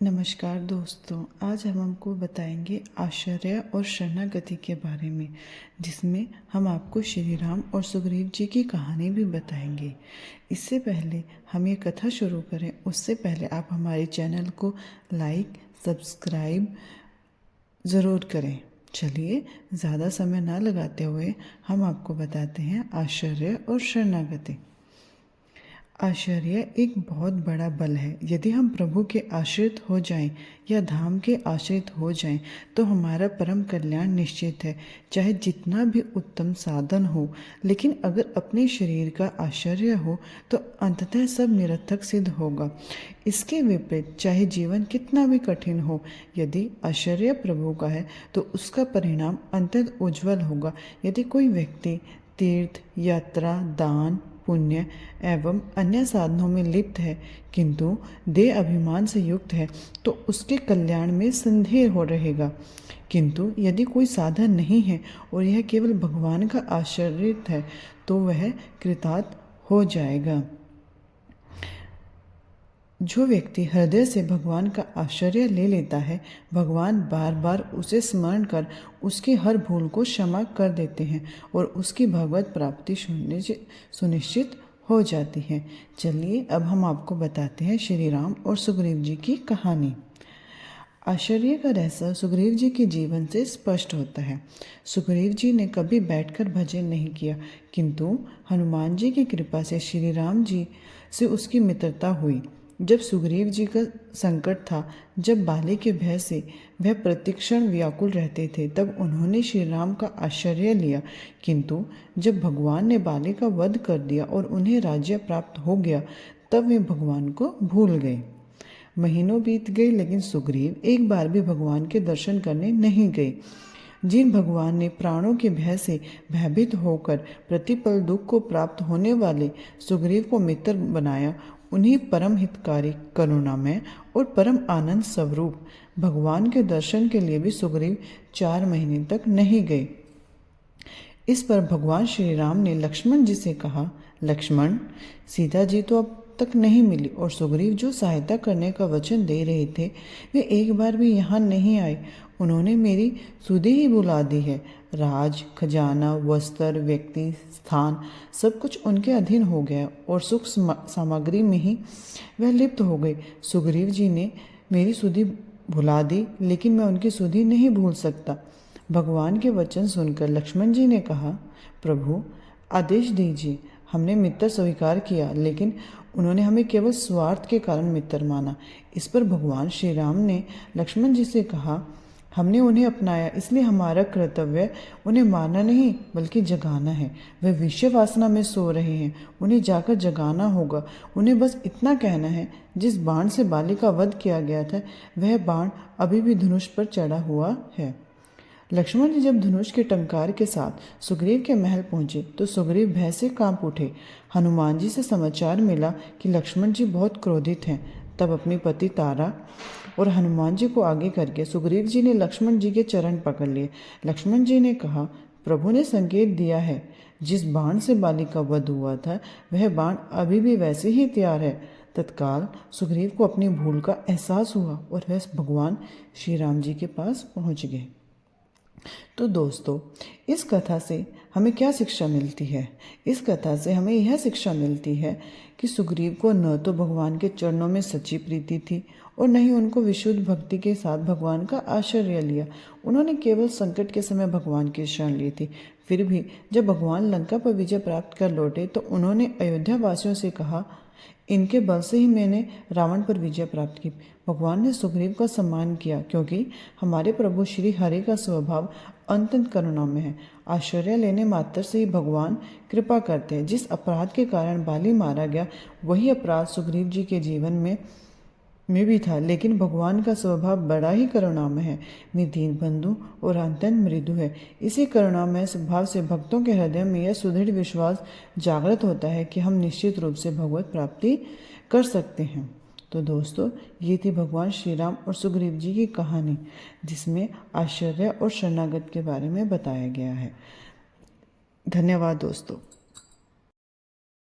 नमस्कार दोस्तों, आज हम आपको बताएंगे आश्चर्य और शरणागति के बारे में, जिसमें हम आपको श्री राम और सुग्रीव जी की कहानी भी बताएंगे। इससे पहले हम ये कथा शुरू करें, उससे पहले आप हमारे चैनल को लाइक सब्सक्राइब ज़रूर करें। चलिए ज़्यादा समय ना लगाते हुए हम आपको बताते हैं आश्चर्य और शरणागति। आश्चर्य एक बहुत बड़ा बल है। यदि हम प्रभु के आश्रित हो जाएं या धाम के आश्रित हो जाएं तो हमारा परम कल्याण निश्चित है, चाहे जितना भी उत्तम साधन हो। लेकिन अगर अपने शरीर का आश्चर्य हो तो अंततः सब निरर्थक सिद्ध होगा। इसके विपरीत चाहे जीवन कितना भी कठिन हो, यदि आश्चर्य प्रभु का है तो उसका परिणाम अत्यंत उज्जवल होगा। यदि कोई व्यक्ति तीर्थ यात्रा दान पुण्य एवं अन्य साधनों में लिप्त है किंतु देह अभिमान से युक्त है तो उसके कल्याण में संदेह हो रहेगा। किंतु यदि कोई साधन नहीं है और यह केवल भगवान का आश्रित है तो वह कृतार्थ हो जाएगा। जो व्यक्ति हृदय से भगवान का आश्चर्य ले लेता है, भगवान बार बार उसे स्मरण कर उसकी हर भूल को क्षमा कर देते हैं और उसकी भगवत प्राप्ति सुनिश्चित हो जाती है। चलिए अब हम आपको बताते हैं श्री राम और सुग्रीव जी की कहानी। आश्चर्य का रहस्य सुग्रीव जी के जीवन से स्पष्ट होता है। सुग्रीव जी ने कभी बैठकर भजन नहीं किया, किंतु हनुमान जी की कृपा से श्री राम जी से उसकी मित्रता हुई। जब सुग्रीव जी का संकट था, जब बाली के भय से वह प्रतिक्षण व्याकुल रहते थे, तब उन्होंने श्री राम का आश्चर्य लिया। किंतु जब भगवान ने बाली का वध कर दिया और उन्हें राज्य प्राप्त हो गया, तब वे भगवान को भूल गए। महीनों बीत गए, लेकिन सुग्रीव एक बार भी भगवान के दर्शन करने नहीं गए। जिन भगवान ने प्राणों के भय से भयभीत होकर प्रतिपल दुख को प्राप्त होने वाले सुग्रीव को मित्र बनाया, उन्हीं परम हितकारी करुणामय और परम आनंद स्वरूप भगवान के दर्शन के लिए भी सुग्रीव 4 महीने तक नहीं गए। इस पर भगवान श्री राम ने लक्ष्मण जी से कहा, लक्ष्मण, सीता जी तो अब तक नहीं मिली और सुग्रीव जो सहायता करने का वचन दे रहे थे वे एक बार भी यहाँ नहीं आए। उन्होंने मेरी सुधि ही बुला दी है। राज खजाना वस्त्र व्यक्ति स्थान सब कुछ उनके अधीन हो गया और सुख सामग्री में ही वह लिप्त हो गई। सुग्रीव जी ने मेरी सुधि भुला दी, लेकिन मैं उनकी सुधि नहीं भूल सकता। भगवान के वचन सुनकर लक्ष्मण जी ने कहा, प्रभु आदेश दीजिए। हमने मित्र स्वीकार किया, लेकिन उन्होंने हमें केवल स्वार्थ के कारण मित्र माना। इस पर भगवान श्री राम ने लक्ष्मण जी से कहा, हमने उन्हें अपनाया, इसलिए हमारा कर्तव्य उन्हें मारना नहीं बल्कि जगाना है। वे विषय वासना में सो रहे हैं, उन्हें जाकर जगाना होगा। उन्हें बस इतना कहना है, जिस बाण से बाली का वध किया गया था वह बाण अभी भी धनुष पर चढ़ा हुआ है। लक्ष्मण जी जब धनुष के टंकार के साथ सुग्रीव के महल पहुंचे तो सुग्रीव भय से कांप उठे। हनुमान जी से समाचार मिला कि लक्ष्मण जी बहुत क्रोधित हैं। तब अपनी पति तारा और हनुमान जी को आगे करके सुग्रीव जी ने लक्ष्मण जी के चरण पकड़ लिए। लक्ष्मण जी ने कहा, प्रभु ने संकेत दिया है, जिस बाण से बाली का वध हुआ था वह बाण अभी भी वैसे ही तैयार है। तत्काल सुग्रीव को अपनी भूल का एहसास हुआ और वह भगवान श्री राम जी के पास पहुंच गए। तो दोस्तों, इस कथा से हमें क्या शिक्षा मिलती है? इस कथा से हमें यह शिक्षा मिलती है कि सुग्रीव को न तो भगवान के चरणों में सच्ची प्रीति थी और न ही उनको विशुद्ध भक्ति के साथ भगवान का आश्रय लिया। उन्होंने केवल संकट के समय भगवान की शरण ली थी। फिर भी जब भगवान लंका पर विजय प्राप्त कर लौटे तो उन्होंने अयोध्या वासियों से कहा, इनके बल से ही मैंने रावण पर विजय प्राप्त की। भगवान ने सुग्रीव का सम्मान किया, क्योंकि हमारे प्रभु श्री हरि का स्वभाव अत्यंत करुणामय है। आश्चर्य लेने मात्र से ही भगवान कृपा करते हैं। जिस अपराध के कारण बाली मारा गया वही अपराध सुग्रीव जी के जीवन में भी था, लेकिन भगवान का स्वभाव बड़ा ही करुणामय है। वे दीन बंधु और अत्यंत मृदु है। इसी करुणामय स्वभाव से भक्तों के हृदय में यह सुदृढ़ विश्वास जागृत होता है कि हम निश्चित रूप से भगवत प्राप्ति कर सकते हैं। तो दोस्तों, ये थी भगवान श्री राम और सुग्रीव जी की कहानी, जिसमें आश्चर्य और शरणागत के बारे में बताया गया है। धन्यवाद दोस्तों।